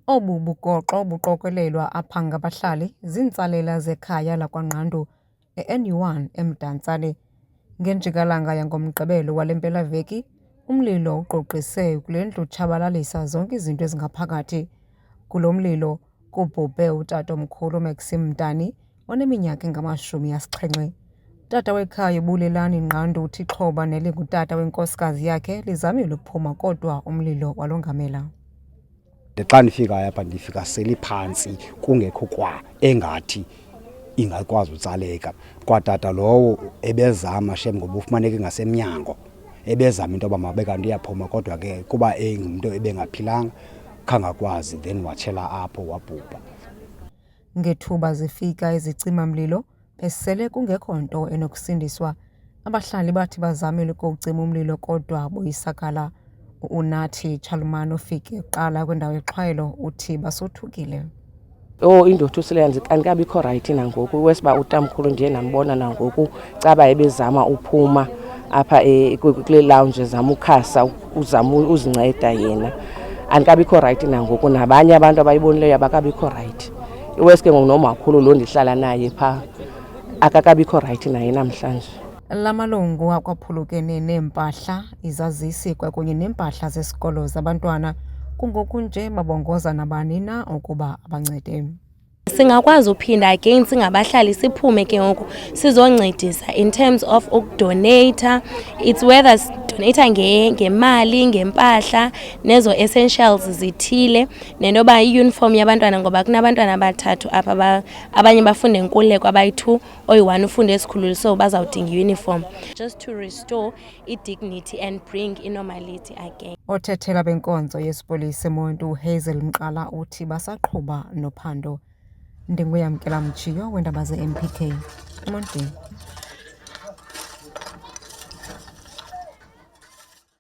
Obu bugoxo buqokelelwa apha ngabahlali ziintsalela zekhaya lakwaNqandu e-NU1 eMdantsane. Ngenjikalanga yangoMgqibelo wale mpelaveki, umlilo uqoqise kule ndlu utshabalalisa zonke izinto ezingaphakathi. Kulo mlilo kubhubhe utatomkhulu Maxim Mdani oneminyaka engama-70. Utata wekhaya uBulelani Nqandu uthi ixhoba nelingutata wenkosikazi yakhe lizamile ukuphuma kodwa umlilo walongamela. Xa ndifika apha ndifika seliphantsi kungekho kwa engathi ingakwazi utsaleka. Kwatata lowo ebezama shem ngoba ufumaneke ngasemnyango, ebezama into yoba mabe kanti iyaphuma kodwa ke kuba engumntu ebengaphilanga khangakwazi, then watshela apho wabhubha. Ngethuba zifika izicima-mlilo besele kungekho nto enokusindiswa. Abahlali bathi bazamile ukuwucima umlilo kodwa boyisakala. Unathi Chalumano ofike kuqala kwindawo yexhwayelo uthi basothukile. Indoda uSileya andikabikho rayithi nangoku. Wesiba utamkhulu ndiye nambona nangoku caba ebezama uphuma apha kule lounge ezama ukhasa uzama uzinceda yena. Andikabikho rayithi nangoku, nabanye abantu abayibonileyo abakabikho rayithi. Iweske ngoku nomakhulu lo ndihlala naye phaa akakabikho rayithi naye namhlanje. La malungu akwaphulukene neempahla, izazisi kwakunye neempahla zesikolo zabantwana. Kungoku nje babongoza nabani na ukuba abancede. Singakwazi uphinda again singabahlali siphume ke ngoku sizoncedisa in terms of ukudonata. It's whether donata ngemali, ngempahla nezo essentials zithile, nenoba i-uniform yabantwana ngoba kunabantwana abathathu apha abanye bafunde Nkululeko abayi-2 oyi-1 ufunde esikhulule, so bazawudinga i-uniform just to restore i-dignity and bring i-normality again. Othethela benkonzo yesipolisi eMonti Hazel Mqala uthi basaqhuba nophando. Ndinguyamkela Mtshiyo weendaba ze-MPK eMonti.